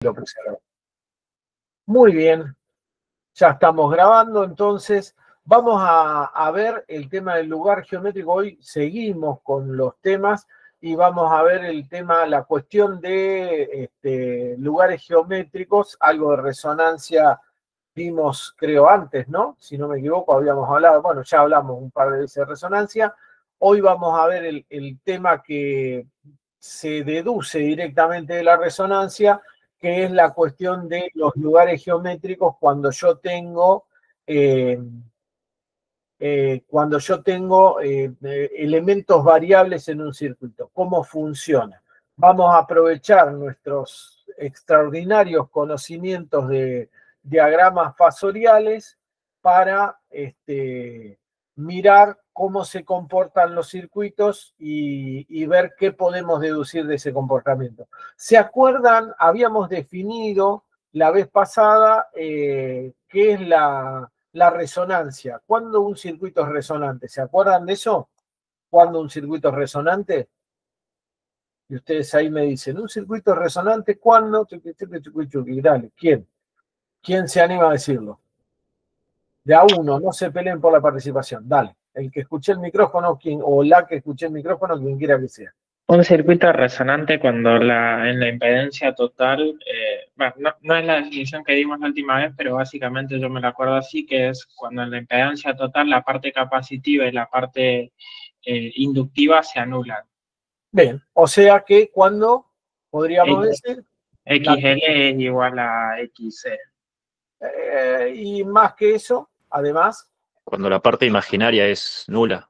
Lo puse a grabar. Muy bien, ya estamos grabando, entonces vamos a ver el tema del lugar geométrico. Hoy seguimos con los temas y vamos a ver el tema, la cuestión de lugares geométricos, algo de resonancia vimos, creo, antes, ¿no? Si no me equivoco, habíamos hablado, bueno, ya hablamos un par de veces de resonancia. Hoy vamos a ver el tema que se deduce directamente de la resonancia, que es la cuestión de los lugares geométricos cuando yo tengo elementos variables en un circuito. ¿Cómo funciona? Vamos a aprovechar nuestros extraordinarios conocimientos de diagramas fasoriales para mirar cómo se comportan los circuitos y ver qué podemos deducir de ese comportamiento. ¿Se acuerdan? Habíamos definido la vez pasada qué es la resonancia. ¿Cuándo un circuito es resonante? ¿Se acuerdan de eso? ¿Cuándo un circuito es resonante? Y ustedes ahí me dicen, ¿un circuito es resonante cuándo? Dale, ¿quién? ¿Quién se anima a decirlo? De a uno, no se peleen por la participación. Dale, el que escuche el micrófono, o la que escuche el micrófono, quien quiera que sea. Un circuito resonante cuando en la impedancia total, bueno, no es la definición que dimos la última vez, pero básicamente yo me la acuerdo así, que es cuando en la impedancia total la parte capacitiva y la parte inductiva se anulan. Bien, o sea que cuando podríamos decir... XL es igual a XC. Y más que eso, además... Cuando la parte imaginaria es nula.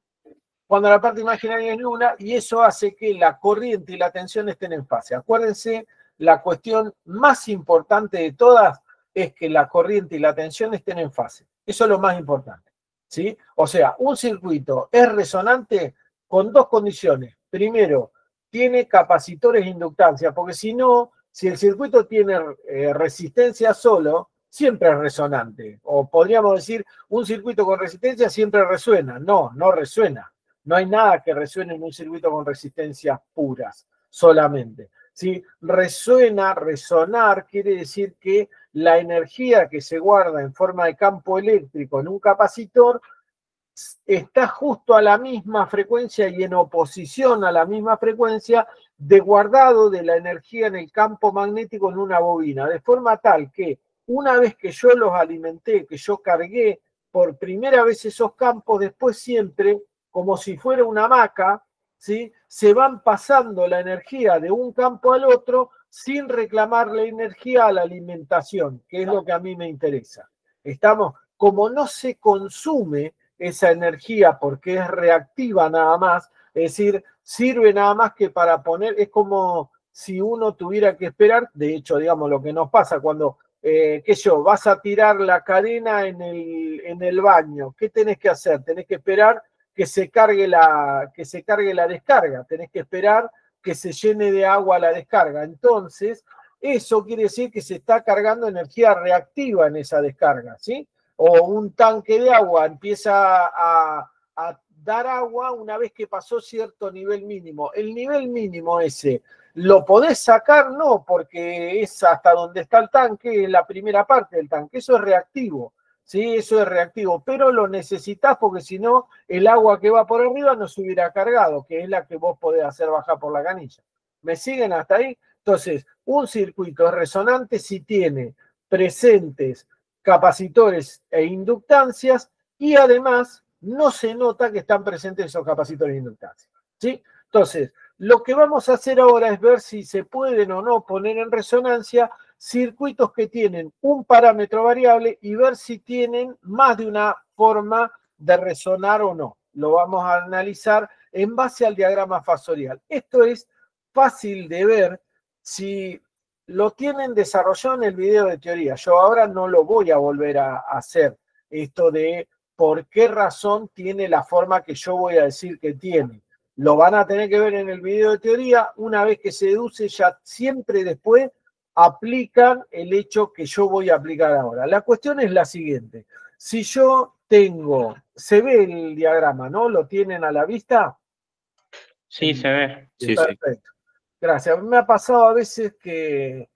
Cuando la parte imaginaria es nula, y eso hace que la corriente y la tensión estén en fase. Acuérdense, la cuestión más importante de todas es que la corriente y la tensión estén en fase. Eso es lo más importante, ¿sí? O sea, un circuito es resonante con dos condiciones. Primero, tiene capacitores e inductancia, porque si no, si el circuito tiene resistencia solo, siempre es resonante. O podríamos decir, un circuito con resistencia siempre resuena. No, no resuena. No hay nada que resuene en un circuito con resistencias puras, solamente. ¿Sí? Resonar quiere decir que la energía que se guarda en forma de campo eléctrico en un capacitor está justo a la misma frecuencia y en oposición a la misma frecuencia de guardado de la energía en el campo magnético en una bobina, de forma tal que una vez que yo los alimenté, que yo cargué por primera vez esos campos, después siempre, como si fuera una hamaca, ¿sí? Se van pasando la energía de un campo al otro sin reclamar la energía a la alimentación, que es lo que a mí me interesa. Estamos, como no se consume esa energía porque es reactiva nada más, es decir, sirve nada más que para poner, es como si uno tuviera que esperar, de hecho, digamos, lo que nos pasa cuando, vas a tirar la cadena en el baño, ¿qué tenés que hacer? Tenés que esperar que se cargue la descarga, tenés que esperar que se llene de agua la descarga. Entonces, eso quiere decir que se está cargando energía reactiva en esa descarga, ¿sí? O un tanque de agua empieza a dar agua una vez que pasó cierto nivel mínimo. El nivel mínimo ese, ¿lo podés sacar? No, porque es hasta donde está el tanque, la primera parte del tanque. Eso es reactivo, ¿sí? Eso es reactivo, pero lo necesitas porque si no, el agua que va por arriba no se hubiera cargado, que es la que vos podés hacer bajar por la canilla. ¿Me siguen hasta ahí? Entonces, un circuito es resonante si tiene presentes capacitores e inductancias y además no se nota que están presentes esos capacitores e inductancias, ¿sí? Entonces, lo que vamos a hacer ahora es ver si se pueden o no poner en resonancia circuitos que tienen un parámetro variable y ver si tienen más de una forma de resonar o no. Lo vamos a analizar en base al diagrama fasorial. Esto es fácil de ver si lo tienen desarrollado en el video de teoría. Yo ahora no lo voy a volver a hacer, esto de por qué razón tiene la forma que yo voy a decir que tiene. Lo van a tener que ver en el video de teoría. Una vez que se deduce, ya siempre después aplican el hecho que yo voy a aplicar ahora. La cuestión es la siguiente. Si yo tengo, se ve el diagrama, ¿no? ¿Lo tienen a la vista? Sí, se ve. Sí, perfecto. Sí. Gracias. Me ha pasado a veces que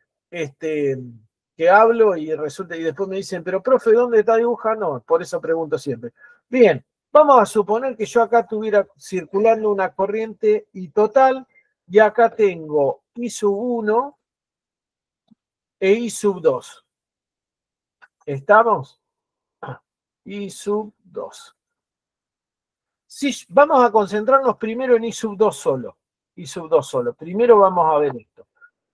que hablo y resulta, y después me dicen, pero profe, ¿dónde está dibujando? No, por eso pregunto siempre. Bien, vamos a suponer que yo acá estuviera circulando una corriente I total, y acá tengo I sub 1 e I sub 2. ¿Estamos? I sub 2. Sí, vamos a concentrarnos primero en I sub 2 solo. I sub 2 solo. Primero vamos a ver esto.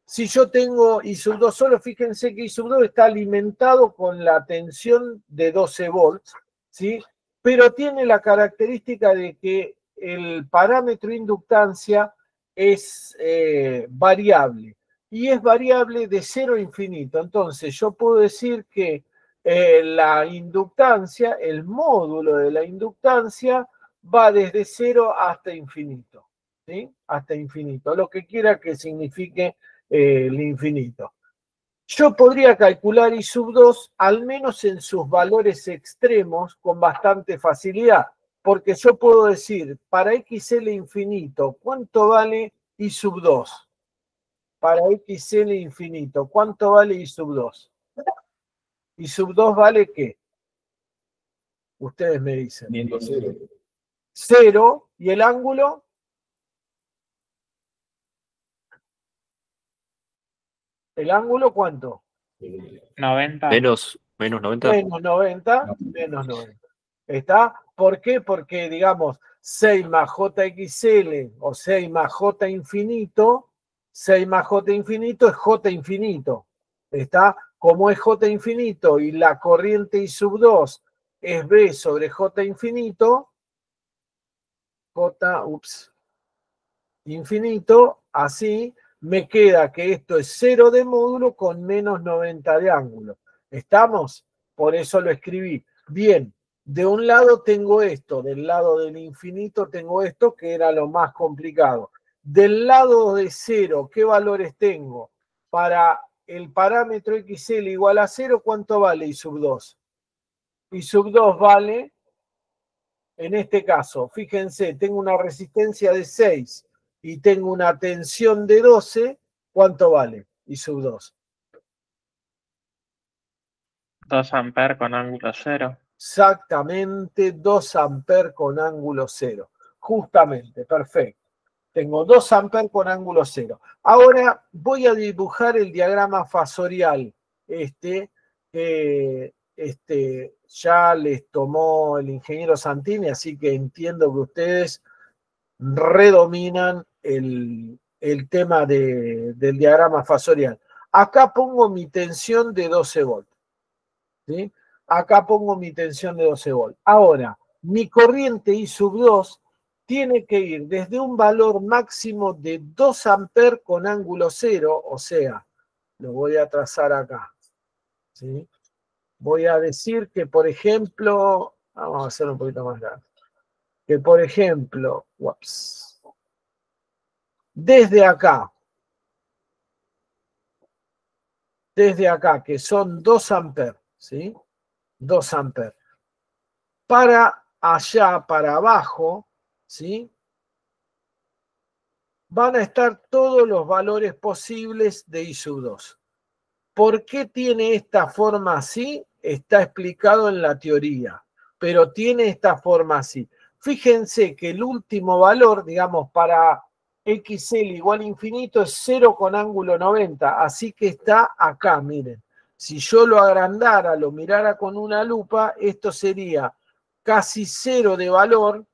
Si yo tengo I sub 2 solo, fíjense que I sub 2 está alimentado con la tensión de 12 volts, ¿sí? Pero tiene la característica de que el parámetro inductancia es variable. Y es variable de 0 a infinito. Entonces, yo puedo decir que la inductancia, el módulo de la inductancia, va desde 0 hasta infinito, ¿sí? Hasta infinito, lo que quiera que signifique el infinito. Yo podría calcular I sub 2, al menos en sus valores extremos, con bastante facilidad, porque yo puedo decir, para XL infinito, ¿cuánto vale I sub 2? Para XL infinito, ¿cuánto vale I sub 2? I sub 2 vale ¿qué? Ustedes me dicen. 0, ¿y el ángulo? ¿El ángulo cuánto? 90. Menos 90. Menos 90, menos 90. ¿Está? ¿Por qué? Porque, digamos, 6 más JXL o 6 más J infinito, 6 más J infinito es J infinito. ¿Está? Como es J infinito y la corriente I sub 2 es B sobre J infinito, infinito, así me queda que esto es 0 de módulo con menos 90 de ángulo. ¿Estamos? Por eso lo escribí. Bien, de un lado tengo esto, del lado del infinito tengo esto, que era lo más complicado. Del lado de 0, ¿qué valores tengo? Para el parámetro XL igual a 0, ¿cuánto vale I sub 2? I sub 2 vale, en este caso, fíjense, tengo una resistencia de 6 y tengo una tensión de 12, ¿cuánto vale I sub 2? 2 amperes con ángulo 0. Exactamente 2 amperes con ángulo 0. Justamente, perfecto. Tengo 2 amperes con ángulo 0. Ahora voy a dibujar el diagrama fasorial. Ya les tomó el ingeniero Santini, así que entiendo que ustedes redominan el tema del diagrama fasorial. Acá pongo mi tensión de 12 volts. ¿Sí? Acá pongo mi tensión de 12 volts. Ahora, mi corriente I sub 2 tiene que ir desde un valor máximo de 2 amperes con ángulo 0, o sea, lo voy a trazar acá. ¿Sí? Voy a decir que, por ejemplo, vamos a hacerlo un poquito más grande. Que, por ejemplo, desde acá, que son 2 amperes, ¿sí? 2 amperes. Para allá, para abajo, ¿sí? Van a estar todos los valores posibles de I sub 2. ¿Por qué tiene esta forma así? Está explicado en la teoría, pero tiene esta forma así. Fíjense que el último valor, digamos, para XL igual a infinito es 0 con ángulo 90, así que está acá, miren. Si yo lo agrandara, lo mirara con una lupa, esto sería casi 0 de valor,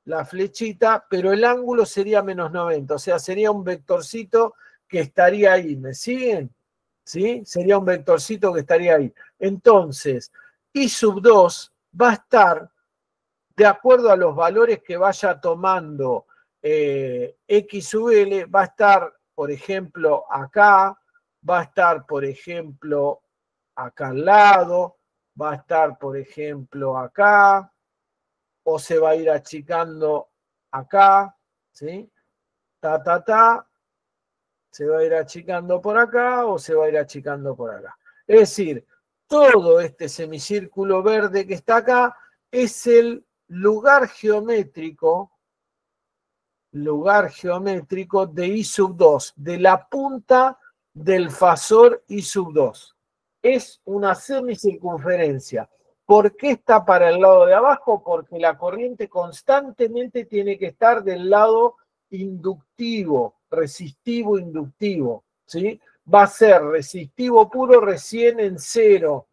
la flechita, pero el ángulo sería menos 90, o sea, sería un vectorcito que estaría ahí, ¿me siguen? ¿Sí? Sería un vectorcito que estaría ahí. Entonces, I sub 2 va a estar de acuerdo a los valores que vaya tomando X sub L, va a estar, por ejemplo, acá, va a estar, por ejemplo, acá al lado, va a estar, por ejemplo, acá, o se va a ir achicando acá, ¿sí? Se va a ir achicando por acá o se va a ir achicando por acá. Es decir, todo este semicírculo verde que está acá es el lugar geométrico de I sub 2, de la punta del fasor I sub 2. Es una semicircunferencia. ¿Por qué está para el lado de abajo? Porque la corriente constantemente tiene que estar del lado inductivo, resistivo inductivo, ¿sí? Va a ser resistivo puro recién en 0,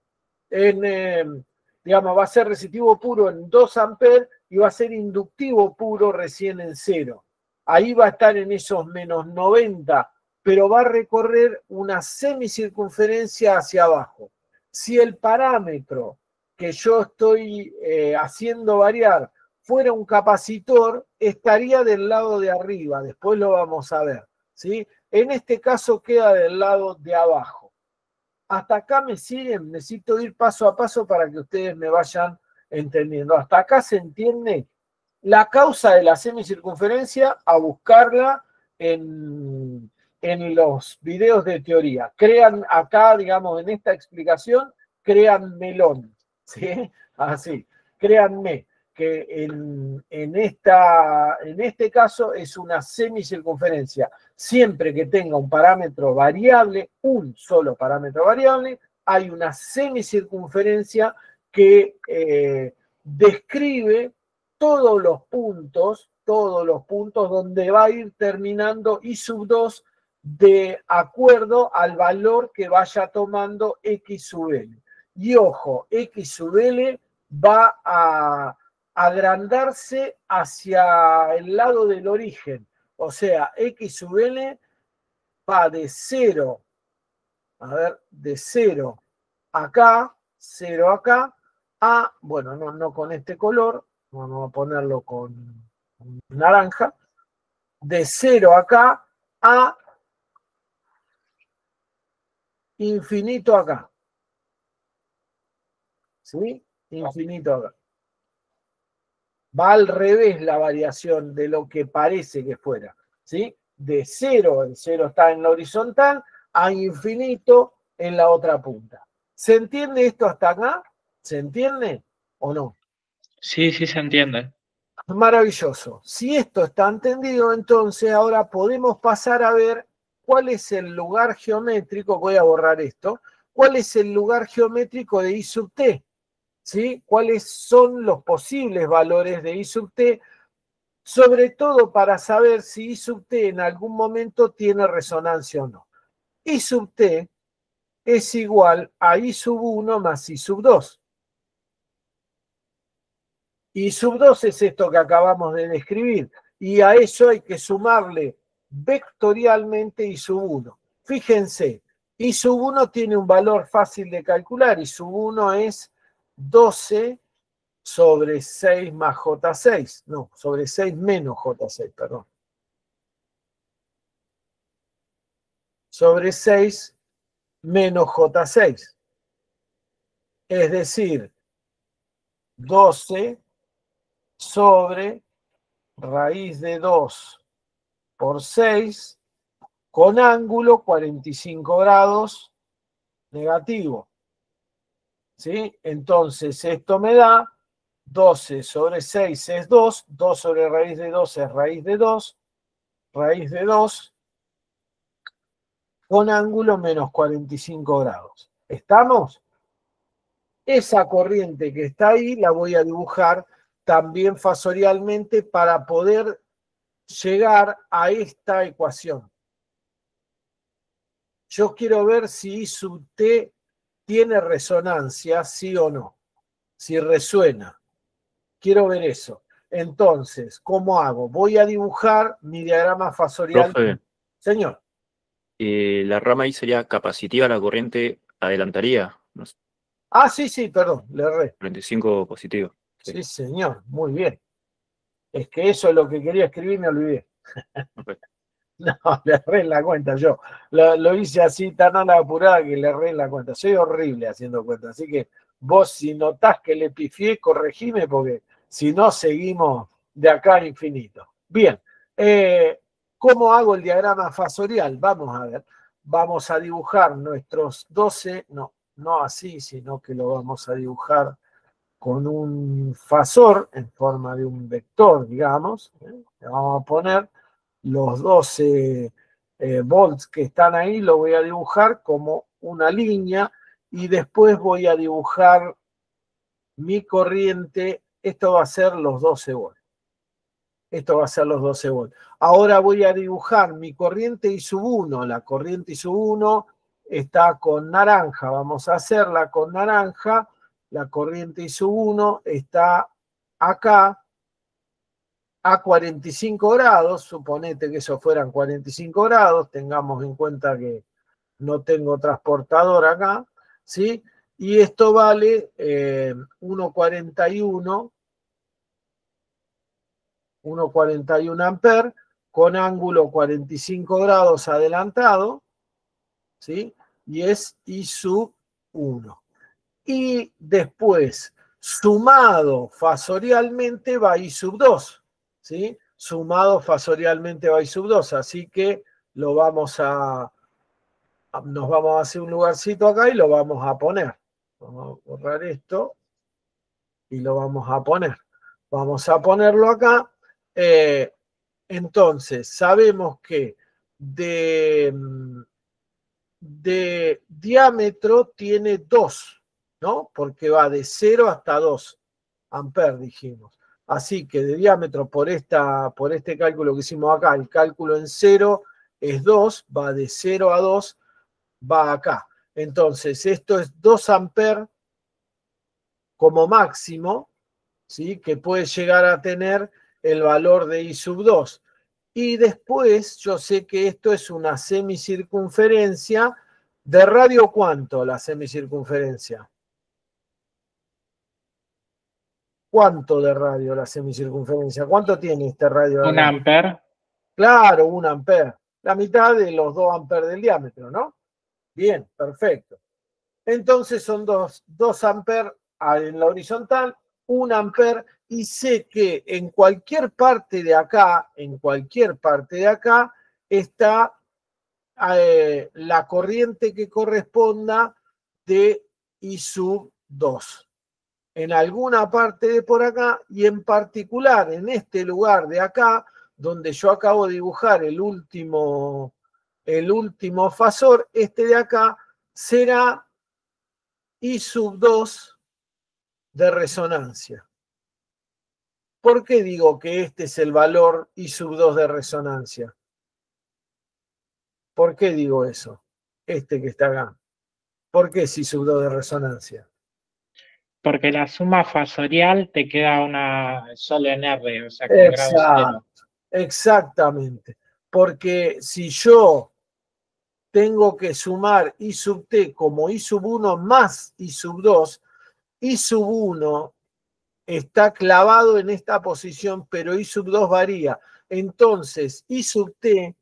digamos, va a ser resistivo puro en 2 amperes y va a ser inductivo puro recién en 0. Ahí va a estar en esos menos 90, pero va a recorrer una semicircunferencia hacia abajo. Si el parámetro que yo estoy haciendo variar fuera un capacitor, estaría del lado de arriba, después lo vamos a ver, ¿sí? En este caso queda del lado de abajo. Hasta acá me siguen, necesito ir paso a paso para que ustedes me vayan entendiendo. Hasta acá se entiende la causa de la semicircunferencia, a buscarla en los videos de teoría. Crean acá, digamos, en esta explicación, crean melón, ¿sí? Así, créanme que en este caso es una semicircunferencia. Siempre que tenga un parámetro variable, un solo parámetro variable, hay una semicircunferencia que describe todos los puntos donde va a ir terminando I sub 2 de acuerdo al valor que vaya tomando X sub L. Y ojo, X sub L va a agrandarse hacia el lado del origen. O sea, X sub L va de 0, a ver, de 0 acá, 0 acá, a, bueno, no con este color, vamos a ponerlo con naranja, de 0 acá a infinito acá. ¿Sí? Infinito acá. Va al revés la variación de lo que parece que fuera. ¿Sí? De 0, el 0 está en la horizontal, a infinito en la otra punta. ¿Se entiende esto hasta acá? ¿Se entiende o no? Sí, sí se entiende. Maravilloso. Si esto está entendido, entonces ahora podemos pasar a ver cuál es el lugar geométrico, voy a borrar esto, cuál es el lugar geométrico de I sub t, ¿sí? ¿Cuáles son los posibles valores de I sub t? Sobre todo para saber si I sub t en algún momento tiene resonancia o no. I sub t es igual a I sub 1 más I sub 2. Y sub 2 es esto que acabamos de describir. Y a eso hay que sumarle vectorialmente I sub 1. Fíjense, I sub 1 tiene un valor fácil de calcular. I sub 1 es 12 sobre 6 más J6. No, sobre 6 menos J6, perdón. Sobre 6 menos J6. Es decir, 12 sobre raíz de 2 por 6 con ángulo 45 grados negativo. ¿Sí? Entonces esto me da 12 sobre 6 es 2, 2 sobre raíz de 2 es raíz de 2 con ángulo menos 45 grados. ¿Estamos? Esa corriente que está ahí la voy a dibujar también fasorialmente para poder llegar a esta ecuación. Yo quiero ver si I sub t tiene resonancia, sí o no. Si resuena. Quiero ver eso. Entonces, ¿cómo hago? Voy a dibujar mi diagrama fasorial. Profe, Señor. la rama I sería capacitiva, la corriente adelantaría, no sé, Ah, sí, perdón, le erré. 45 positivo. Sí, señor, muy bien. Es que eso es lo que quería escribir, me olvidé. Okay. No, le erré en la cuenta yo. Lo hice así tan a la apurada que le erré en la cuenta. Soy horrible haciendo cuenta. Así que vos, si notás que le pifié, corregime, porque si no, seguimos de acá a infinito. Bien. ¿Cómo hago el diagrama fasorial? Vamos a ver. Vamos a dibujar nuestros 12, no así, sino que lo vamos a dibujar con un fasor en forma de un vector, digamos. Le vamos a poner los 12 volts que están ahí, lo voy a dibujar como una línea y después voy a dibujar mi corriente. Esto va a ser los 12 volts. Esto va a ser los 12 volts. Ahora voy a dibujar mi corriente I sub 1. La corriente I sub 1 está con naranja. Vamos a hacerla con naranja. La corriente I sub 1 está acá a 45 grados. Suponete que eso fueran 45 grados. Tengamos en cuenta que no tengo transportador acá, ¿sí? Y esto vale 1,41 amperes con ángulo 45 grados adelantado, ¿sí? Y es I sub 1. Y después, sumado fasorialmente, va I sub 2, ¿sí? Sumado fasorialmente va I sub 2, así que nos vamos a hacer un lugarcito acá y lo vamos a poner. Vamos a borrar esto y lo vamos a poner. Vamos a ponerlo acá. Entonces, sabemos que de diámetro tiene 2, ¿no? Porque va de 0 hasta 2 amperes, dijimos. Así que de diámetro por este cálculo que hicimos acá, el cálculo en 0 es 2, va de 0 a 2, va acá. Entonces, esto es 2 amperes como máximo, ¿sí? Que puede llegar a tener el valor de I sub 2. Y después yo sé que esto es una semicircunferencia. ¿De radio cuánto la semicircunferencia? ¿Cuánto de radio la semicircunferencia? ¿Cuánto tiene este radio? 1 amper. Claro, 1 amper. La mitad de los 2 amperes del diámetro, ¿no? Bien, perfecto. Entonces son 2 amperes en la horizontal, 1 amper, y sé que en cualquier parte de acá, está la corriente que corresponda de I sub 2. En alguna parte de por acá, y en particular en este lugar de acá, donde yo acabo de dibujar el último fasor, este de acá será I sub 2 de resonancia. ¿Por qué digo que este es el valor I sub 2 de resonancia? ¿Por qué digo eso? Este que está acá. ¿Por qué es I sub 2 de resonancia? Porque la suma fasorial te queda una sola en R, o sea, que el grado es 0. Exactamente. Porque si yo tengo que sumar I sub t como I sub 1 más I sub 2, I sub 1 está clavado en esta posición, pero I sub 2 varía. Entonces, I sub t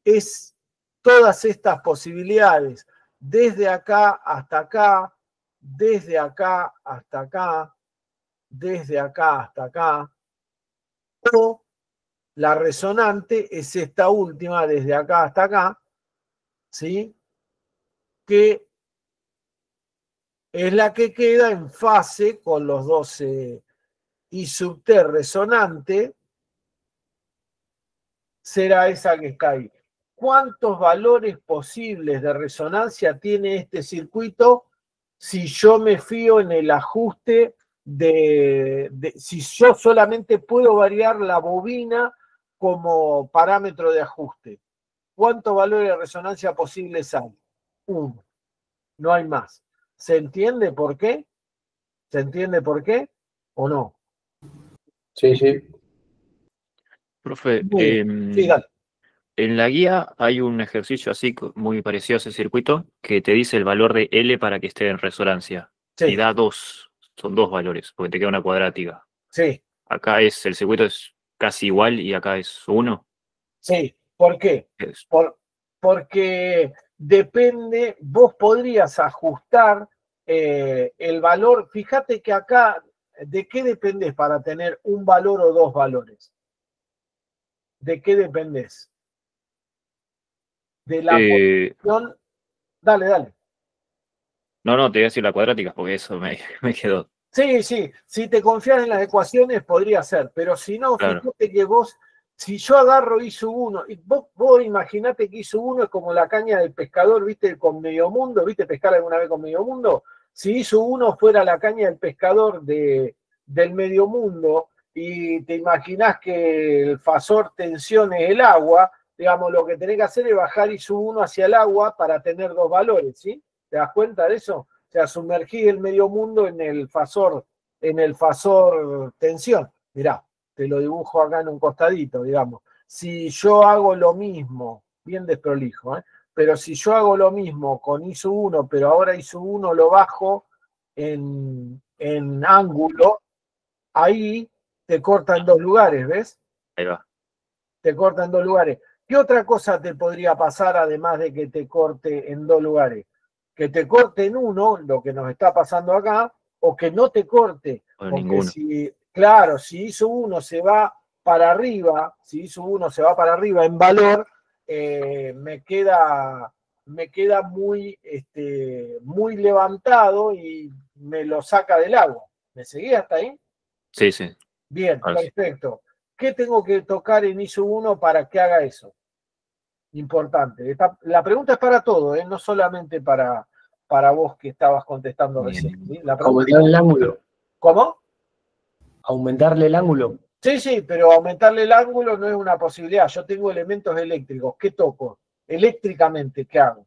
es todas estas posibilidades, desde acá hasta acá, desde acá hasta acá, desde acá hasta acá, o la resonante es esta última, desde acá hasta acá, ¿sí? Que es la que queda en fase con los 12 I sub t resonante, será esa que está ahí. ¿Cuántos valores posibles de resonancia tiene este circuito si yo me fío en el ajuste si yo solamente puedo variar la bobina como parámetro de ajuste? ¿Cuántos valores de resonancia posibles hay? 1. No hay más. ¿Se entiende por qué? ¿Se entiende por qué o no? Sí, sí. Profe, Sí, dale. en la guía hay un ejercicio así muy parecido a ese circuito que te dice el valor de L para que esté en resonancia. Sí. Y da 2, son 2 valores, porque te queda una cuadrática. Sí. Acá el circuito es casi igual y acá es 1. Sí. ¿Por qué? Porque depende, vos podrías ajustar el valor. Fíjate que acá, ¿de qué dependés para tener un valor o 2 valores? ¿De qué dependés? De la posición. Dale. No, te voy a decir la cuadrática porque eso me quedó. Sí, si te confías en las ecuaciones podría ser, pero si no, Claro. fíjate que vos Si yo agarro I1, y vos imaginate que I1 es como la caña del pescador, ¿viste? Con medio mundo, ¿viste pescar alguna vez con medio mundo? Si I1 fuera la caña del pescador del medio mundo, y te imaginás que el fasor tensión es el agua, digamos, lo que tenés que hacer es bajar I1 hacia el agua para tener dos valores, ¿sí? ¿Te das cuenta de eso? O sea, sumergir el medio mundo en el fasor tensión. Mirá, te lo dibujo acá en un costadito, digamos. Si yo hago lo mismo, bien desprolijo, pero si yo hago lo mismo con I1, pero ahora I1 lo bajo en ángulo, ahí te corta en dos lugares, ¿ves? Ahí va. Te corta en dos lugares. ¿Qué otra cosa te podría pasar además de que te corte en dos lugares? Que te corte en uno, lo que nos está pasando acá, o que no te corte. O Porque ninguno. claro, si ISO1 se va para arriba, en valor, me queda muy, muy levantado y me lo saca del agua. ¿Me seguí hasta ahí? Sí, sí. Bien, Ahora sí. perfecto. ¿Qué tengo que tocar en ISO1 para que haga eso? Importante. La pregunta es para todo, no solamente para vos que estabas contestando recién. ¿Sí? Aumentar el ángulo. ¿Cómo? Aumentarle el ángulo. Sí, sí, pero aumentarle el ángulo no es una posibilidad. Yo tengo elementos eléctricos. ¿Qué toco? Eléctricamente, ¿qué hago?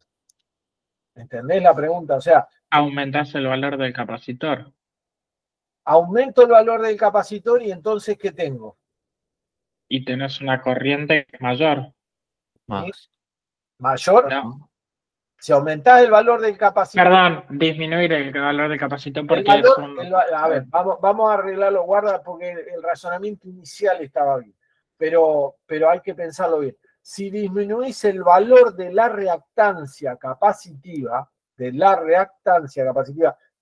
¿Entendés la pregunta? O sea, Aumentás el valor del capacitor. aumento el valor del capacitor y entonces, ¿qué tengo? Y tenés una corriente mayor. Más. ¿Mayor? No. Si aumentás el valor del capacitor. Perdón, disminuir el valor del capacitor El porque es valor, un... a ver, vamos a arreglarlo, guarda, porque el razonamiento inicial estaba bien, pero hay que pensarlo bien. Si disminuís el valor de la reactancia capacitiva,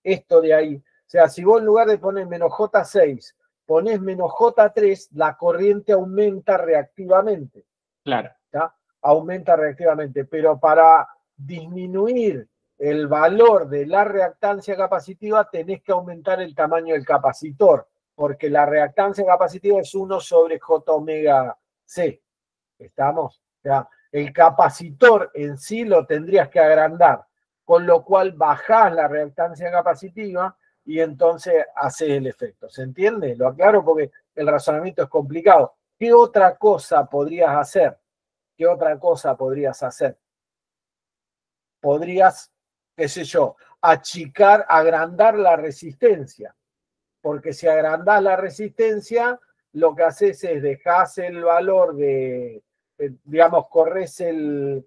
esto de ahí, o sea, si vos en lugar de poner menos J6, ponés menos J3, la corriente aumenta reactivamente. Claro. ¿Tá? Aumenta reactivamente, pero para disminuir el valor de la reactancia capacitiva tenés que aumentar el tamaño del capacitor, porque la reactancia capacitiva es 1 sobre J omega C. ¿Estamos? O sea, el capacitor en sí lo tendrías que agrandar, con lo cual bajás la reactancia capacitiva y entonces haces el efecto. ¿Se entiende? Lo aclaro porque el razonamiento es complicado. ¿Qué otra cosa podrías hacer? ¿Qué otra cosa podrías hacer? Podrías, qué sé yo, agrandar la resistencia. Porque si agrandás la resistencia, lo que haces es dejás el valor de, digamos, corres el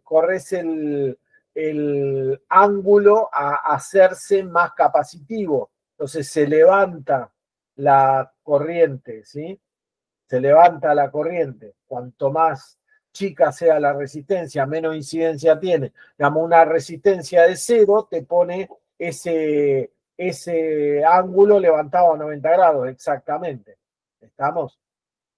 ángulo a hacerse más capacitivo. Entonces se levanta la corriente, ¿sí? Se levanta la corriente. Cuanto más chica sea la resistencia, menos incidencia tiene. Digamos, una resistencia de 0 te pone ese ángulo levantado a 90 grados, exactamente. ¿Estamos?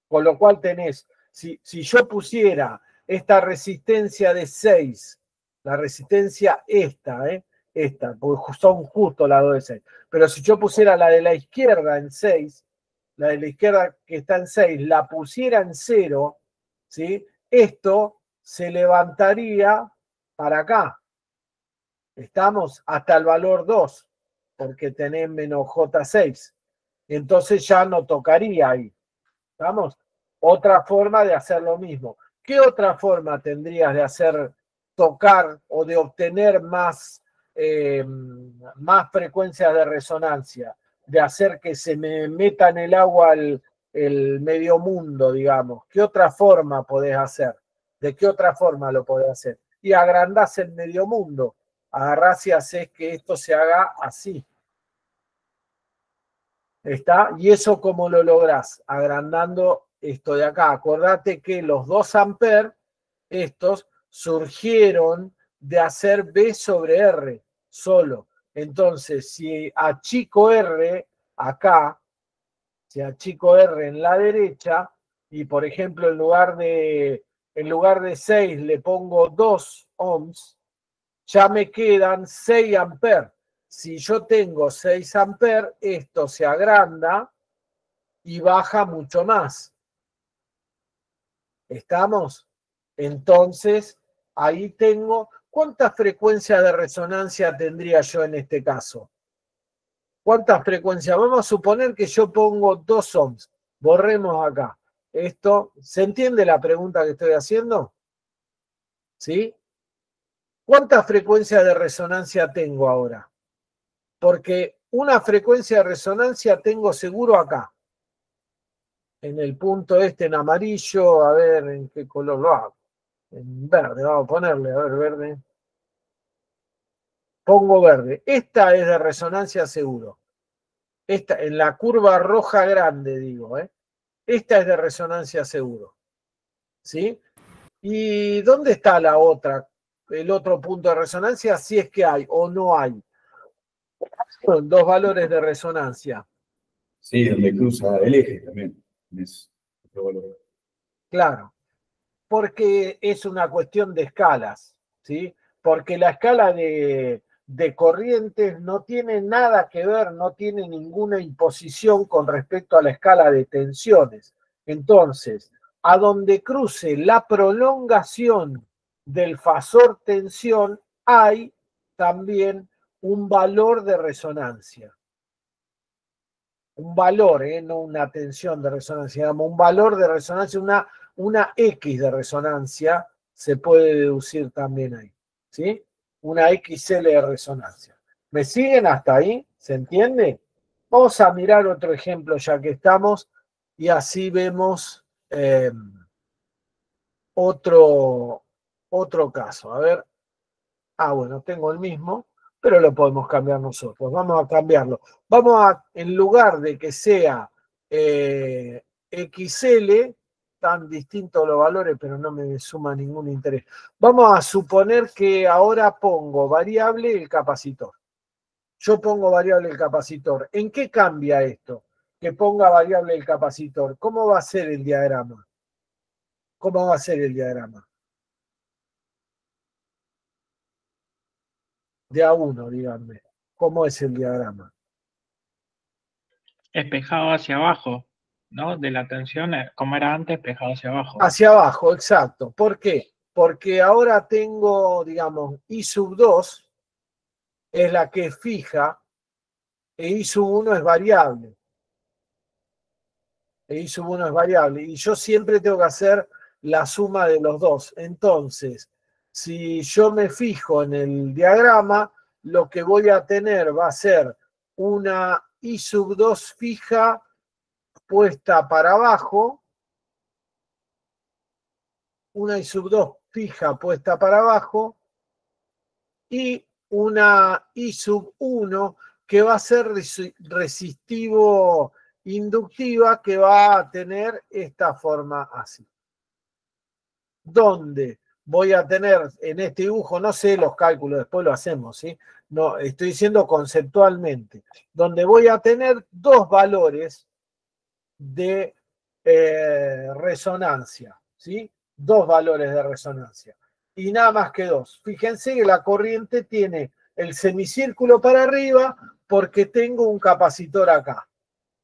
Con lo cual tenés, si yo pusiera esta resistencia de 6, la resistencia esta, porque son justo las dos de 6, pero si yo pusiera la de la izquierda en 6, la de la izquierda que está en 6, la pusiera en 0, ¿sí? Esto se levantaría para acá. Estamos hasta el valor 2, porque tenés menos J6. Entonces ya no tocaría ahí. ¿Estamos? Otra forma de hacer lo mismo. ¿Qué otra forma tendrías de hacer tocar o de obtener más frecuencias de resonancia? De hacer que se me meta en el agua el medio mundo, digamos. ¿Qué otra forma podés hacer? ¿De qué otra forma lo podés hacer? Y agrandás el medio mundo. Agarrás y haces que esto se haga así. ¿Está? ¿Y eso cómo lo lográs? Agrandando esto de acá. Acordate que los 2 amperes, estos, surgieron de hacer B sobre R solo. Entonces, si achico R acá, si achico R en la derecha, y por ejemplo en lugar de 6 le pongo 2 ohms, ya me quedan 6 amperes. Si yo tengo 6 amperes, esto se agranda y baja mucho más. ¿Estamos? Entonces, ahí tengo, ¿cuántas frecuencias de resonancia tendría yo en este caso? ¿Cuántas frecuencias? Vamos a suponer que yo pongo 2 ohms. Borremos acá. Esto, ¿se entiende la pregunta que estoy haciendo? ¿Sí? ¿Cuántas frecuencias de resonancia tengo ahora? Porque una frecuencia de resonancia tengo seguro acá. En el punto este en amarillo, a ver en qué color lo hago. En verde, vamos a ponerle, a ver, verde. Pongo verde. Esta es de resonancia seguro. Esta, en la curva roja grande, digo, ¿eh? Esta es de resonancia seguro. ¿Sí? ¿Y dónde está la otra? El otro punto de resonancia, si es que hay o no hay. Son 2 valores de resonancia. Sí, donde cruza el eje también. Es otro valor. Claro. Porque es una cuestión de escalas, ¿sí? Porque la escala de corrientes no tiene nada que ver, no tiene ninguna imposición con respecto a la escala de tensiones. Entonces, a donde cruce la prolongación del fasor tensión, hay también un valor de resonancia. Un valor, no una tensión de resonancia, digamos, un valor de resonancia, una X de resonancia se puede deducir también ahí, ¿sí? Una XL de resonancia. ¿Me siguen hasta ahí? ¿Se entiende? Vamos a mirar otro ejemplo ya que estamos y así vemos otro caso. A ver. Bueno, tengo el mismo, pero lo podemos cambiar nosotros. Vamos a cambiarlo. Vamos a, en lugar de que sea XL, tan distintos los valores, pero no me suma ningún interés. Vamos a suponer que ahora pongo variable el capacitor. Yo pongo variable el capacitor. ¿En qué cambia esto? Que ponga variable el capacitor. ¿Cómo va a ser el diagrama? ¿Cómo va a ser el diagrama? De A1, díganme. ¿Cómo es el diagrama? Espejado hacia abajo, ¿no? De la tensión, como era antes, espejado hacia abajo. Hacia abajo, exacto. ¿Por qué? Porque ahora tengo, digamos, I sub 2 es la que es fija e I sub 1 es variable. E I sub 1 es variable. Y yo siempre tengo que hacer la suma de los dos. Entonces, si yo me fijo en el diagrama, lo que voy a tener va a ser una I sub 2 fija puesta para abajo, una I sub 2 fija puesta para abajo y una I sub 1 que va a ser resistivo inductiva que va a tener esta forma así. Donde voy a tener en este dibujo, no sé los cálculos, después lo hacemos, ¿sí? No, estoy diciendo conceptualmente, donde voy a tener 2 valores de resonancia, ¿sí? 2 valores de resonancia. Y nada más que 2. Fíjense que la corriente tiene el semicírculo para arriba porque tengo un capacitor acá.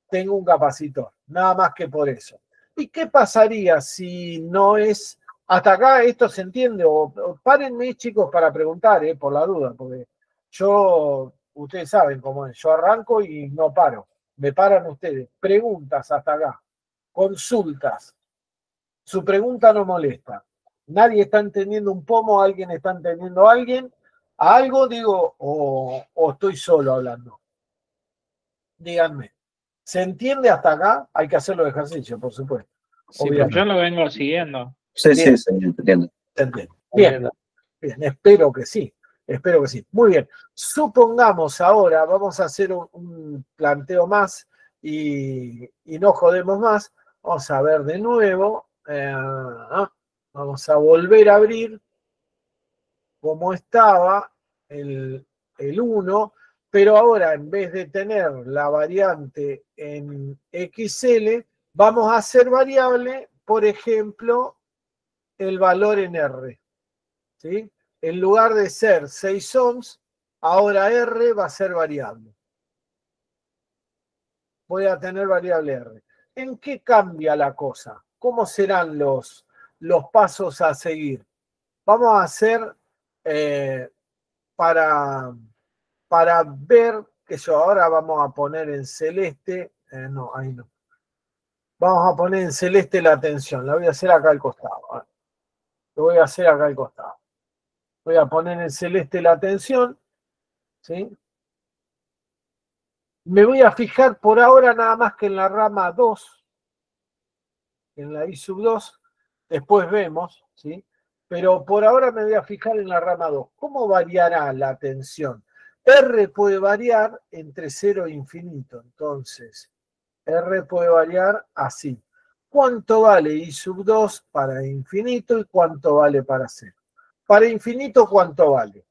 Tengo un capacitor, nada más que por eso. ¿Y qué pasaría si no es... Hasta acá esto se entiende? O párenme, chicos, para preguntar, por la duda, porque yo, ustedes saben cómo es, yo arranco y no paro. Me paran ustedes. Preguntas hasta acá. Consultas. Su pregunta no molesta. Nadie está entendiendo un pomo, alguien está entendiendo a alguien. ¿A algo digo o estoy solo hablando? Díganme. ¿Se entiende hasta acá? Hay que hacer los ejercicios, por supuesto. Sí, pero yo lo vengo siguiendo. Sí, Bien. sí, entiendo. ¿Se entiende? Bien, bien, espero que sí. Espero que sí. Muy bien. Supongamos ahora, vamos a hacer un planteo más y no jodemos más. Vamos a ver de nuevo. Vamos a volver a abrir como estaba el 1, pero ahora en vez de tener la variante en XL, vamos a hacer variable, por ejemplo, el valor en R. ¿Sí? En lugar de ser 6 ohms, ahora R va a ser variable. Voy a tener variable R. ¿En qué cambia la cosa? ¿Cómo serán los pasos a seguir. Vamos a hacer para ver que ahora vamos a poner en celeste, no, ahí no. Vamos a poner en celeste la tensión, la voy a hacer acá al costado. Lo voy a hacer acá al costado. Voy a poner en celeste la tensión, ¿sí? Me voy a fijar por ahora nada más que en la rama 2, en la I sub 2, después vemos, ¿sí? Pero por ahora me voy a fijar en la rama 2. ¿Cómo variará la tensión? R puede variar entre 0 e infinito, entonces R puede variar así. ¿Cuánto vale I sub 2 para infinito y cuánto vale para 0? Para infinito, ¿cuánto vale?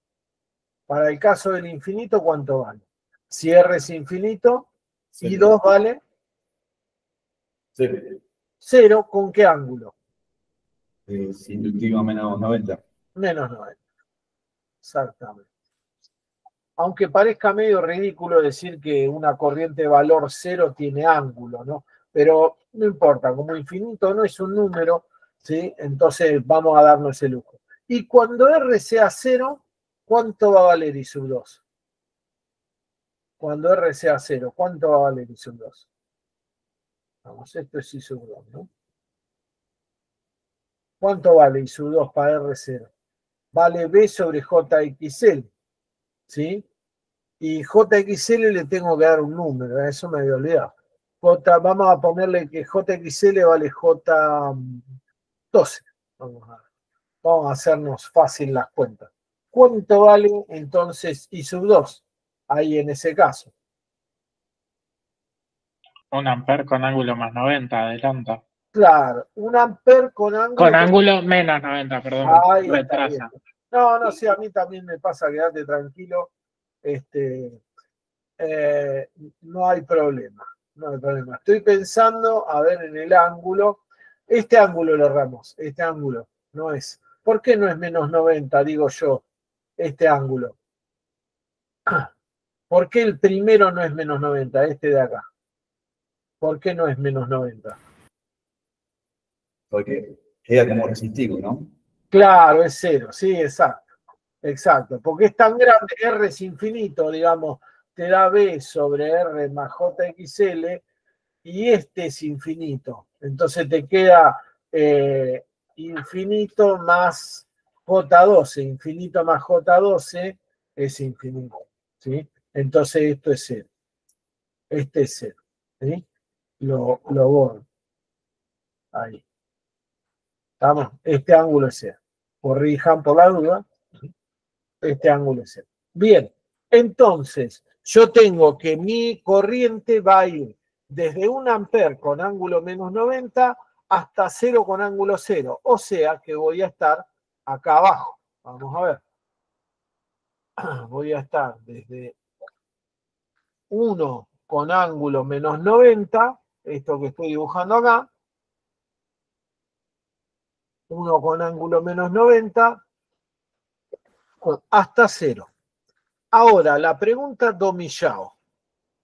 Para el caso del infinito, ¿cuánto vale? Si R es infinito, I2 vale 0. ¿Con qué ángulo? Inductivo menos 90. Menos 90. Exactamente. Aunque parezca medio ridículo decir que una corriente de valor 0 tiene ángulo, ¿no? Pero no importa, como infinito no es un número, ¿sí? Entonces vamos a darnos ese lujo. Y cuando R sea 0, ¿cuánto va a valer I sub 2? Cuando R sea 0, ¿cuánto va a valer I sub 2? Vamos, esto es I sub 2, ¿no? ¿Cuánto vale I sub 2 para R0? Vale B sobre JXL, ¿sí? Y JXL le tengo que dar un número, eso me había olvidado. Vamos a ponerle que JXL vale J12. Vamos a hacernos fácil las cuentas. ¿Cuánto vale entonces I sub 2? Ahí en ese caso. 1 amper con ángulo más 90, adelanta. Claro, 1 amper con ángulo. Con ángulo menos 90, perdón. Ahí retrasa. No, sí, a mí también me pasa, quédate tranquilo. No hay problema. No hay problema. Estoy pensando, a ver, en el ángulo. Este ángulo lo erramos. Este ángulo no es. ¿Por qué no es menos 90, digo yo? Este ángulo. ¿Por qué el primero no es menos 90? Este de acá. ¿Por qué no es menos 90? Porque queda como resistivo, ¿no? Claro, es 0. Sí, exacto. Exacto. Porque es tan grande, R es infinito, digamos, te da B sobre R más JXL, y este es infinito. Entonces te queda infinito más J12. Infinito más J12 es infinito, ¿sí? Entonces esto es 0. Este es 0, ¿sí? Lo borro. Ahí. ¿Estamos? Este ángulo es 0. Corrijan por la duda. Este ángulo es 0. Bien. Entonces, yo tengo que mi corriente va a ir desde 1 amper con ángulo menos 90 hasta 0 con ángulo 0. O sea que voy a estar acá abajo. Vamos a ver. Voy a estar desde 1 con ángulo menos 90, esto que estoy dibujando acá. 1 con ángulo menos 90 hasta 0. Ahora, la pregunta domillao.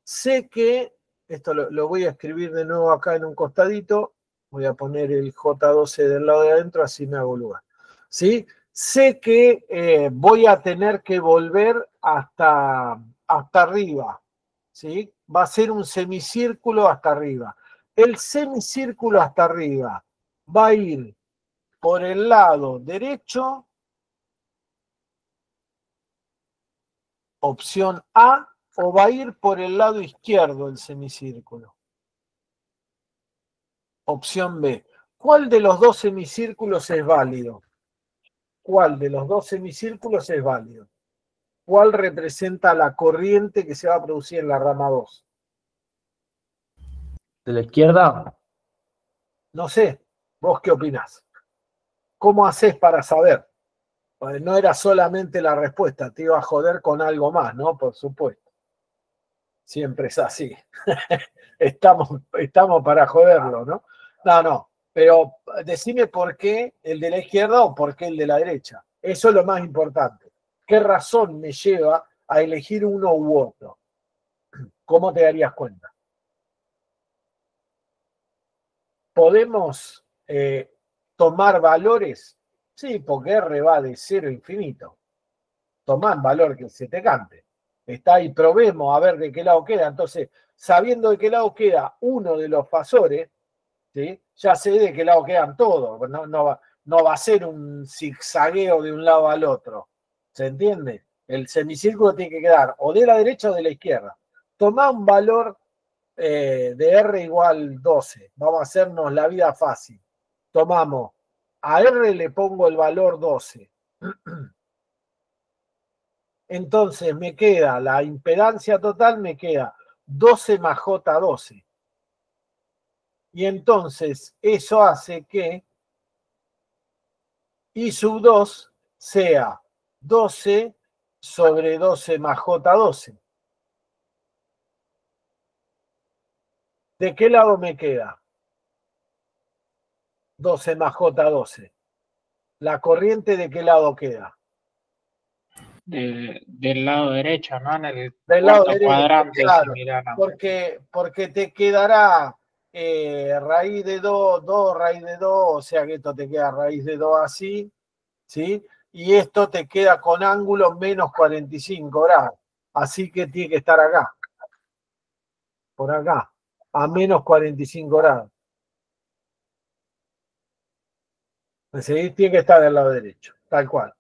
Sé que, esto lo voy a escribir de nuevo acá en un costadito, voy a poner el J12 del lado de adentro, así me hago lugar. ¿Sí? Sé que voy a tener que volver hasta arriba. ¿Sí? Va a ser un semicírculo hasta arriba. El semicírculo hasta arriba va a ir por el lado derecho, opción A, o va a ir por el lado izquierdo el semicírculo. Opción B. ¿Cuál de los dos semicírculos es válido? ¿Cuál de los dos semicírculos es válido? ¿Cuál representa la corriente que se va a producir en la rama 2? ¿De la izquierda? No sé. ¿Vos qué opinás? ¿Cómo haces para saber? Pues no era solamente la respuesta, te iba a joder con algo más, ¿no? Por supuesto. Siempre es así. Estamos para joderlo, ¿no? No, pero decime por qué el de la izquierda o por qué el de la derecha. Eso es lo más importante. ¿Qué razón me lleva a elegir uno u otro? ¿Cómo te darías cuenta? Podemos tomar valores? Sí, porque R va de 0 a infinito. Tomá el valor que se te cante. Está ahí, probemos a ver de qué lado queda. Entonces, sabiendo de qué lado queda uno de los fasores, ¿sí? Ya sé de qué lado quedan todos. No va a ser un zigzagueo de un lado al otro. ¿Se entiende? El semicírculo tiene que quedar o de la derecha o de la izquierda. Tomá un valor de R igual 12. Vamos a hacernos la vida fácil. Tomamos, a R le pongo el valor 12. Entonces me queda, la impedancia total me queda 12 más J12. Y entonces eso hace que I sub 2 sea 12 sobre 12 más J12. ¿De qué lado me queda? 12 más J12. ¿La corriente de qué lado queda? Del lado derecho, ¿no? En el Del lado cuarto derecho, cuadrante, claro. si miráramos. Porque te quedará raíz de 2 raíz de 2, o sea que esto te queda raíz de 2 así, ¿sí? Y esto te queda con ángulo menos 45 grados. Así que tiene que estar acá. Por acá. A menos 45 grados. ¿Me seguís? Tiene que estar del lado derecho. Tal cual.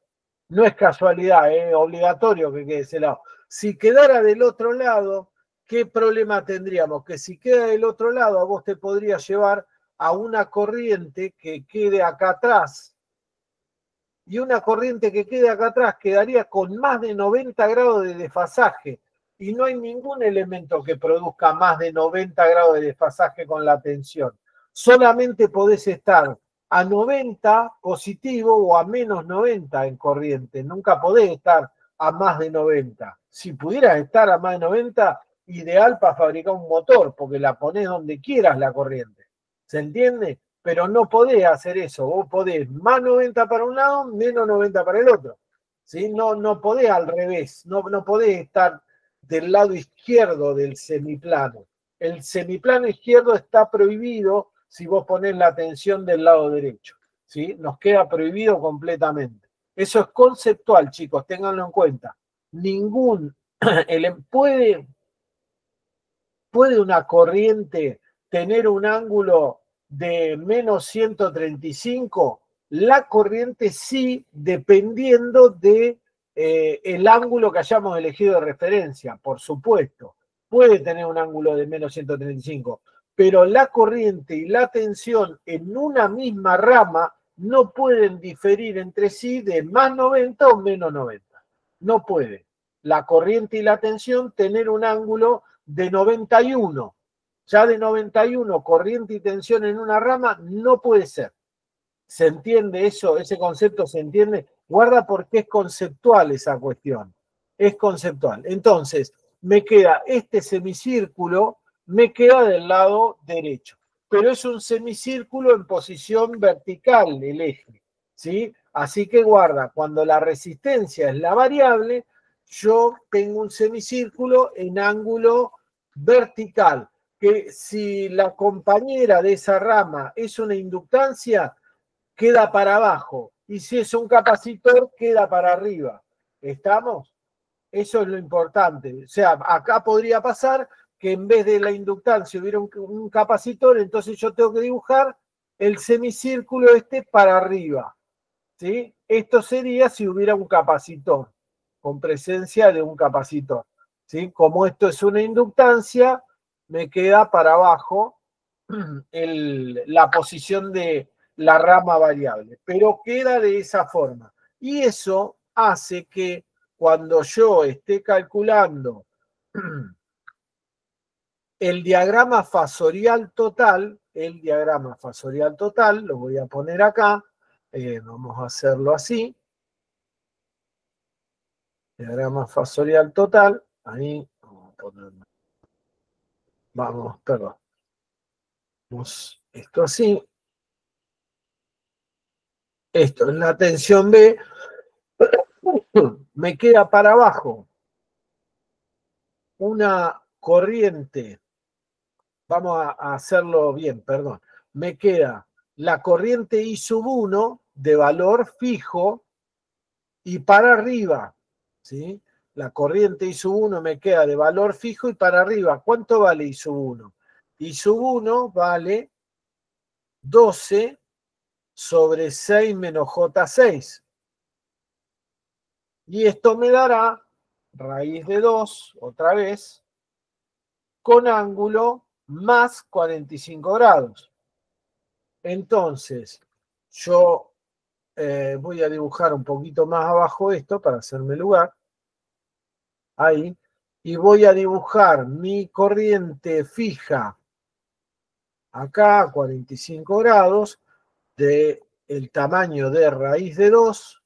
No es casualidad, es obligatorio que quede ese lado. Si quedara del otro lado, ¿qué problema tendríamos? Que si queda del otro lado, a vos te podría llevar a una corriente que quede acá atrás. Y una corriente que quede acá atrás quedaría con más de 90 grados de desfasaje. Y no hay ningún elemento que produzca más de 90 grados de desfasaje con la tensión. Solamente podés estar a 90 positivo o a menos 90 en corriente. Nunca podés estar a más de 90. Si pudieras estar a más de 90, ideal para fabricar un motor, porque la ponés donde quieras la corriente. ¿Se entiende? Pero no podés hacer eso. Vos podés más 90 para un lado, menos 90 para el otro. ¿Sí? No podés al revés. No podés estar del lado izquierdo del semiplano. El semiplano izquierdo está prohibido si vos ponés la tensión del lado derecho. ¿Sí? Nos queda prohibido completamente. Eso es conceptual, chicos, ténganlo en cuenta. ¿Puede una corriente tener un ángulo de menos 135? La corriente sí, dependiendo de el ángulo que hayamos elegido de referencia, por supuesto. Puede tener un ángulo de menos 135, pero la corriente y la tensión en una misma rama no pueden diferir entre sí de más 90 o menos 90. No puede la corriente y la tensión tener un ángulo de 91. Ya de 91, corriente y tensión en una rama, no puede ser. ¿Se entiende eso? ¿Ese concepto se entiende? Guarda porque es conceptual esa cuestión. Es conceptual. Entonces, me queda este semicírculo, me queda del lado derecho. Pero es un semicírculo en posición vertical el eje. ¿Sí? Así que guarda, cuando la resistencia es la variable, yo tengo un semicírculo en ángulo vertical, que si la compañera de esa rama es una inductancia, queda para abajo. Y si es un capacitor, queda para arriba. ¿Estamos? Eso es lo importante. O sea, acá podría pasar que en vez de la inductancia hubiera un capacitor, entonces yo tengo que dibujar el semicírculo este para arriba. ¿Sí? Esto sería si hubiera un capacitor, con presencia de un capacitor. ¿Sí? Como esto es una inductancia, me queda para abajo la posición de la rama variable, pero queda de esa forma. Y eso hace que cuando yo esté calculando el diagrama fasorial total, lo voy a poner acá, vamos a hacerlo así, diagrama fasorial total, ahí, perdón, esto así, esto es la tensión B, me queda para abajo una corriente, vamos a hacerlo bien, perdón, me queda la corriente I sub 1 de valor fijo y para arriba, ¿sí? La corriente I sub 1 me queda de valor fijo y para arriba. ¿Cuánto vale I sub 1? I sub 1 vale 12 sobre 6 menos J6. Y esto me dará raíz de 2, otra vez, con ángulo más 45 grados. Entonces, yo voy a dibujar un poquito más abajo esto para hacerme lugar. Ahí. Y voy a dibujar mi corriente fija acá a 45 grados del tamaño de raíz de 2.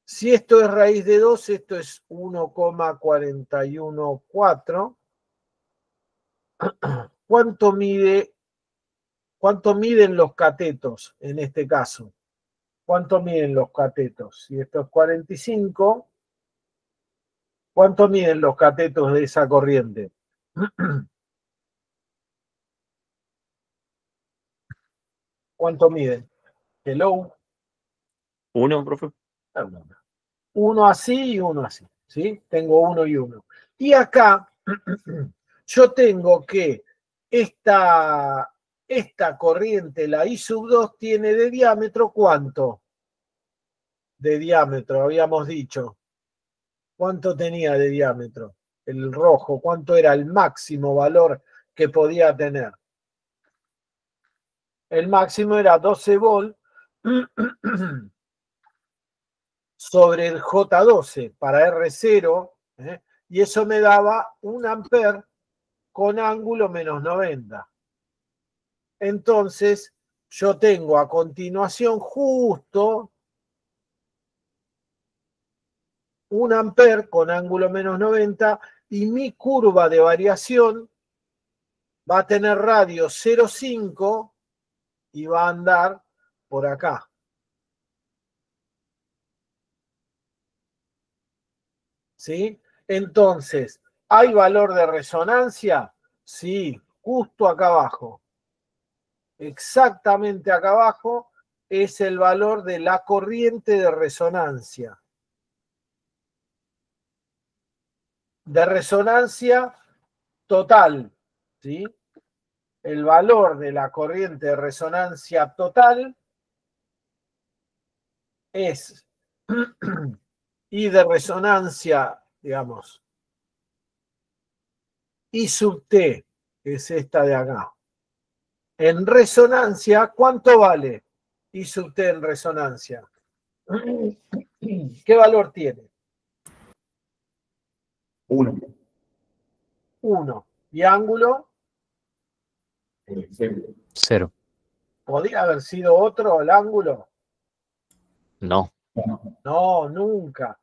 Si esto es raíz de 2, esto es 1,414. ¿Cuánto miden los catetos en este caso? ¿Cuánto miden los catetos? Si esto es 45, ¿cuánto miden los catetos de esa corriente? ¿Cuánto miden? Hello. 1, profe. Uno así y uno así, ¿sí? Tengo 1 y 1. Y acá yo tengo que esta corriente, la I sub 2, tiene de diámetro, ¿cuánto? De diámetro, habíamos dicho. ¿Cuánto tenía de diámetro? El rojo, ¿cuánto era el máximo valor que podía tener? El máximo era 12 volt sobre el J12 para R0, y eso me daba 1 amper con ángulo menos 90. Entonces, yo tengo a continuación justo 1 amper con ángulo menos 90 y mi curva de variación va a tener radio 0,5 y va a andar por acá. ¿Sí? Entonces, ¿hay valor de resonancia? Sí, justo acá abajo. Exactamente acá abajo es el valor de la corriente de resonancia. De resonancia total, ¿sí? El valor de la corriente de resonancia total es I de resonancia, digamos, I sub T, que es esta de acá. En resonancia, ¿cuánto vale I sub T en resonancia? ¿Qué valor tiene? 1. 1. ¿Y ángulo? 0. ¿Podría haber sido otro el ángulo? No. No, nunca.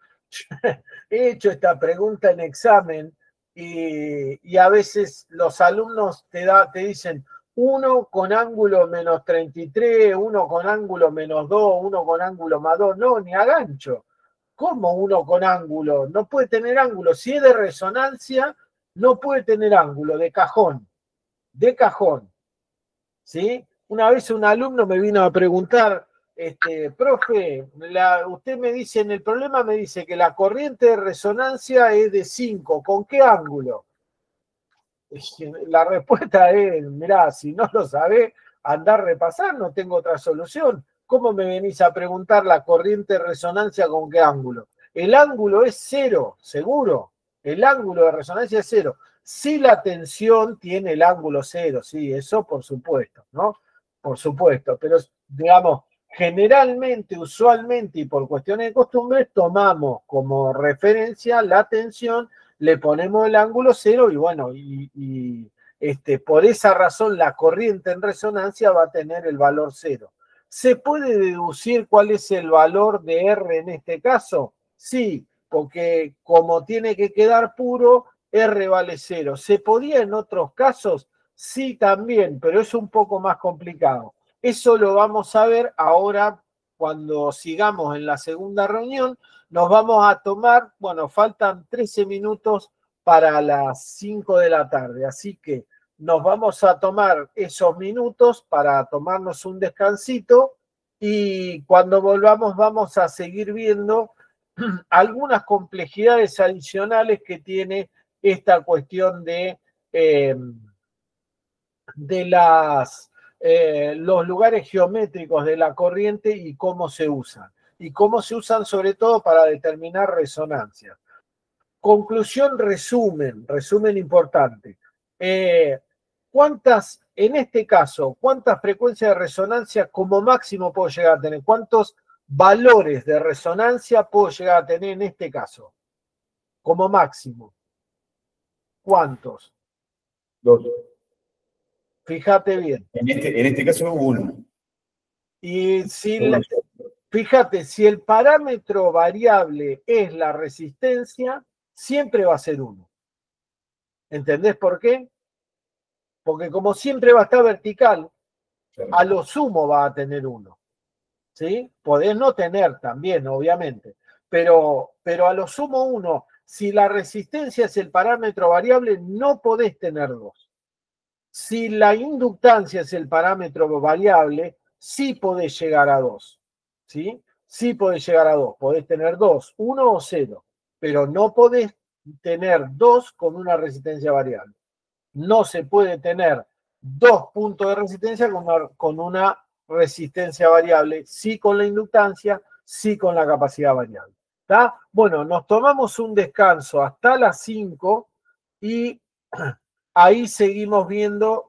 He hecho esta pregunta en examen y a veces los alumnos te dicen 1 con ángulo menos 33, 1 con ángulo menos 2, 1 con ángulo más 2. No, ni a gancho. ¿Cómo 1 con ángulo? No puede tener ángulo. Si es de resonancia, no puede tener ángulo, de cajón. De cajón. ¿Sí? Una vez un alumno me vino a preguntar, profe, usted me dice, en el problema me dice que la corriente de resonancia es de 5, ¿con qué ángulo? La respuesta es, mirá, si no lo sabés, andá a repasar, no tengo otra solución. ¿Cómo me venís a preguntar la corriente de resonancia con qué ángulo? El ángulo es 0, seguro. El ángulo de resonancia es 0. Si la tensión tiene el ángulo 0, sí, eso por supuesto, ¿no? Por supuesto, pero digamos, generalmente, usualmente y por cuestiones de costumbre, tomamos como referencia la tensión, le ponemos el ángulo 0 y bueno, por esa razón la corriente en resonancia va a tener el valor 0. ¿Se puede deducir cuál es el valor de R en este caso? Sí, porque como tiene que quedar puro, R vale 0. ¿Se podía en otros casos? Sí, también, pero es un poco más complicado. Eso lo vamos a ver ahora cuando sigamos en la segunda reunión. Nos vamos a tomar, bueno, faltan 13 minutos para las 5 de la tarde, así que nos vamos a tomar esos minutos para tomarnos un descansito y cuando volvamos vamos a seguir viendo algunas complejidades adicionales que tiene esta cuestión de los lugares geométricos de la corriente y cómo se usan. Y cómo se usan sobre todo para determinar resonancia. Conclusión, resumen importante. En este caso, ¿cuántas frecuencias de resonancia como máximo puedo llegar a tener? ¿Cuántos valores de resonancia puedo llegar a tener en este caso? Como máximo. ¿Cuántos? 2. Fíjate bien. En este caso, 1. Y si fíjate, si el parámetro variable es la resistencia, siempre va a ser 1. ¿Entendés por qué? Porque como siempre va a estar vertical, a lo sumo va a tener 1. ¿Sí? Podés no tener también, obviamente, pero a lo sumo 1. Si la resistencia es el parámetro variable, no podés tener 2. Si la inductancia es el parámetro variable, sí podés llegar a 2. ¿Sí? Sí podés llegar a 2. Podés tener 2, 1 o 0, pero no podés tener 2 con una resistencia variable. No se puede tener 2 puntos de resistencia con una resistencia variable, sí con la inductancia, sí con la capacidad variable. ¿Está? Bueno, nos tomamos un descanso hasta las 5 y ahí seguimos viendo